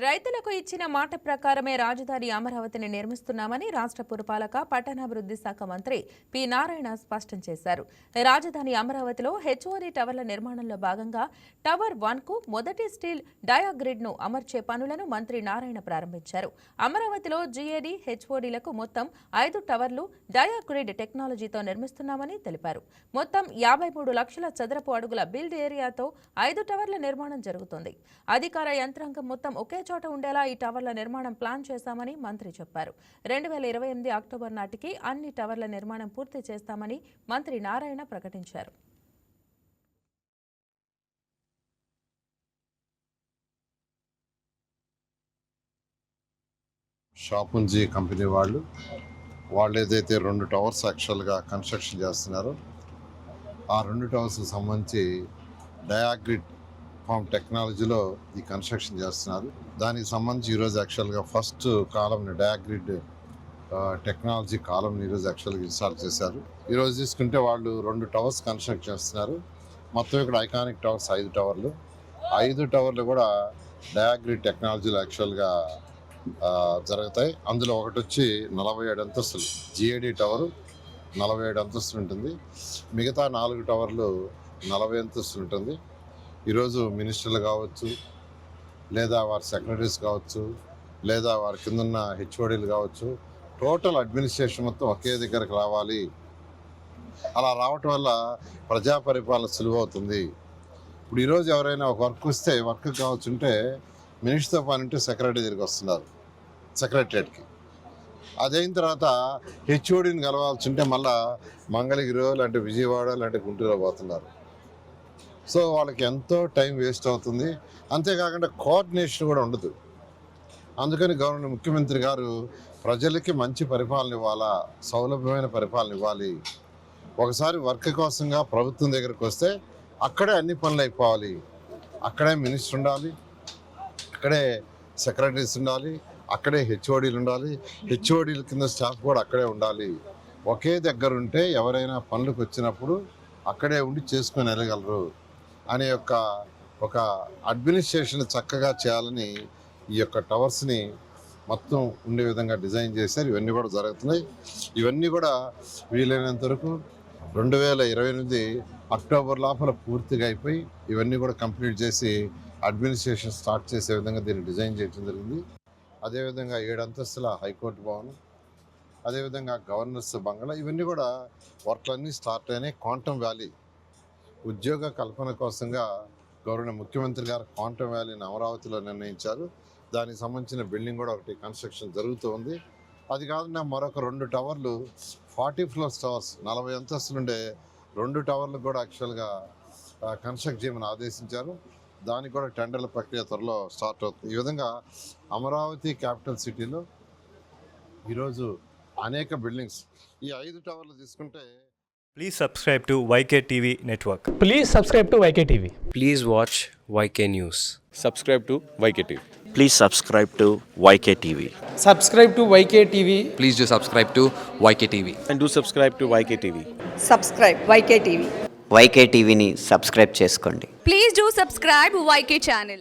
రైతులకు ఇచ్చిన మాట ప్రకారమే రాజధాని అమరావతిని నిర్మిస్తున్నామని రాష్ట్ర పురపాలక పట్టణాభివృద్ధి శాఖ మంత్రి పి నారాయణ స్పష్టం చేశారు. రాజధాని అమరావతిలో హెచ్ఓడి టవర్ల నిర్మాణంలో భాగంగా టవర్ 1కు మొదటి స్టీల్ డయాగ్రిడ్ ను అమర్చే పనులను మంత్రి నారాయణ ప్రారంభించారు. అమరావతిలో జీఏడీ హెచ్ఓడీలకు మొత్తం 5 టవర్లు డయాగ్రిడ్ టెక్నాలజీతో నిర్మిస్తున్నామని తెలిపారు. మొత్తం 53 లక్షల చదరపు అడుగుల బిల్డ్ ఏరియాతో 5 టవర్ల నిర్మాణం జరుగుతోంది. అధికార యంత్రాంగం మొత్తం ఒకే చోట ఉండేలా ఈ టవర్ల నిర్మాణం ప్లాన్ చేశామని మంత్రి చెప్పారు. 2028 అక్టోబర్ నాటికి అన్ని టవర్ల నిర్మాణం పూర్తి చేస్తామని మంత్రి నారాయణ ప్రకటించారు. షాపుంజీ కంపెనీ వాళ్ళు ఏదైతే 2 టవర్స్ యాక్చువల్గా కన్స్ట్రక్షన్ చేస్తున్నారో ఆ 2 టవర్స్కి సంబంధించి డయాగ్రిడ్ ఫామ్ టెక్నాలజీలో ఈ కన్స్ట్రక్షన్ చేస్తున్నారు. దానికి సంబంధించి ఈరోజు యాక్చువల్గా ఫస్ట్ కాలంని డయాగ్రిడ్ టెక్నాలజీ కాలంని ఈరోజు యాక్చువల్గా ఇన్స్టాల్ చేశారు. ఈరోజు తీసుకుంటే వాళ్ళు 2 టవర్స్ కన్స్ట్రక్ట్ చేస్తున్నారు. మొత్తం ఇక్కడ ఐకానిక్ టవర్స్ 5 టవర్లు. 5 టవర్లు కూడా డయాగ్రిడ్ టెక్నాలజీలో యాక్చువల్గా జరుగుతాయి. అందులో ఒకటి వచ్చి 47 అంతస్తులు జిఏడి టవరు 47 అంతస్తులు ఉంటుంది. మిగతా 4 టవర్లు 40 అంతస్తులు ఉంటుంది. ఈరోజు మినిస్టర్లు కావచ్చు, లేదా వారి సెక్రటరీస్ కావచ్చు, లేదా వారి కింద ఉన్న హెచ్ఓడీలు కావచ్చు, టోటల్ అడ్మినిస్ట్రేషన్ మొత్తం ఒకే దగ్గరకు రావాలి. అలా రావటం వల్ల ప్రజా పరిపాలన సులువవుతుంది. ఇప్పుడు ఈరోజు ఎవరైనా ఒక వర్క్ వస్తే వర్క్ కావచ్చుంటే మినిస్టర్తో పని ఉంటే సెక్రటరీ దగ్గరికి వస్తున్నారు సెక్రటరియట్కి. అదైన తర్వాత హెచ్ఓడీని కలవాల్సి ఉంటే మళ్ళీ మంగళగిరి లాంటి విజయవాడ లాంటి గుంటూరులో పోతున్నారు. సో వాళ్ళకి ఎంతో టైం వేస్ట్ అవుతుంది. అంతేకాకుండా కోఆర్డినేషన్ కూడా ఉండదు. అందుకని ముఖ్యమంత్రి గారు ప్రజలకి మంచి పరిపాలన ఇవ్వాలా, సౌలభ్యమైన పరిపాలన ఇవ్వాలి. ఒకసారి వర్క్ కోసంగా ప్రభుత్వం దగ్గరకు వస్తే అక్కడే అన్ని పనులు అయిపోవాలి. అక్కడే మినిస్టర్ ఉండాలి, అక్కడే సెక్రటరీస్ ఉండాలి, అక్కడే హెచ్ఓడీలు ఉండాలి, హెచ్ఓడీల కింద స్టాఫ్ కూడా అక్కడే ఉండాలి. ఒకే దగ్గర ఉంటే ఎవరైనా పనులకు వచ్చినప్పుడు అక్కడే ఉండి చేసుకొని వెళ్ళగలరు అనే ఒక అడ్మినిస్ట్రేషన్ చక్కగా చేయాలని ఈ యొక్క టవర్స్ని మొత్తం ఉండే విధంగా డిజైన్ చేశారు. ఇవన్నీ కూడా జరుగుతున్నాయి. ఇవన్నీ కూడా వీలైనంత వరకు 2028 అక్టోబర్ లోపల పూర్తిగా అయిపోయి ఇవన్నీ కూడా కంప్లీట్ చేసి అడ్మినిస్ట్రేషన్ స్టార్ట్ చేసే విధంగా దీన్ని డిజైన్ చేయడం జరిగింది. అదేవిధంగా 7 అంతస్తుల హైకోర్టు భవనం, అదేవిధంగా గవర్నర్స్ బంగ్లా, ఇవన్నీ కూడా వర్క్లన్నీ స్టార్ట్ అయినాయి. క్వాంటమ్ వ్యాలీ ఉద్యోగ కల్పన కోసంగా ముఖ్యమంత్రి గారు క్వాంటమ్ వ్యాలీని అమరావతిలో నిర్ణయించారు. దానికి సంబంధించిన బిల్డింగ్ కూడా ఒకటి కన్స్ట్రక్షన్ జరుగుతూ ఉంది. అది కాకుండా మరొక 2 టవర్లు 40 ఫ్లోర్స్ టవర్స్ 40 అంతస్తులు ఉండే 2 టవర్లు కూడా యాక్చువల్గా కన్స్ట్రక్ట్ చేయమని ఆదేశించారు. దానికి కూడా టెండర్ల ప్రక్రియ త్వరలో స్టార్ట్ అవుతుంది. ఈ విధంగా అమరావతి క్యాపిటల్ సిటీలో ఈరోజు అనేక బిల్డింగ్స్ ఈ 5 టవర్లు తీసుకుంటే. Please subscribe to YK TV Network. Please subscribe to YK TV. Please watch YK News. Subscribe to YK TV. Please subscribe to YK TV. Subscribe to YK TV. Please do subscribe to YK TV. And do subscribe to YK TV. Subscribe YK TV. YK TVని subscribe చేసుకోండి. Please do subscribe YK channel.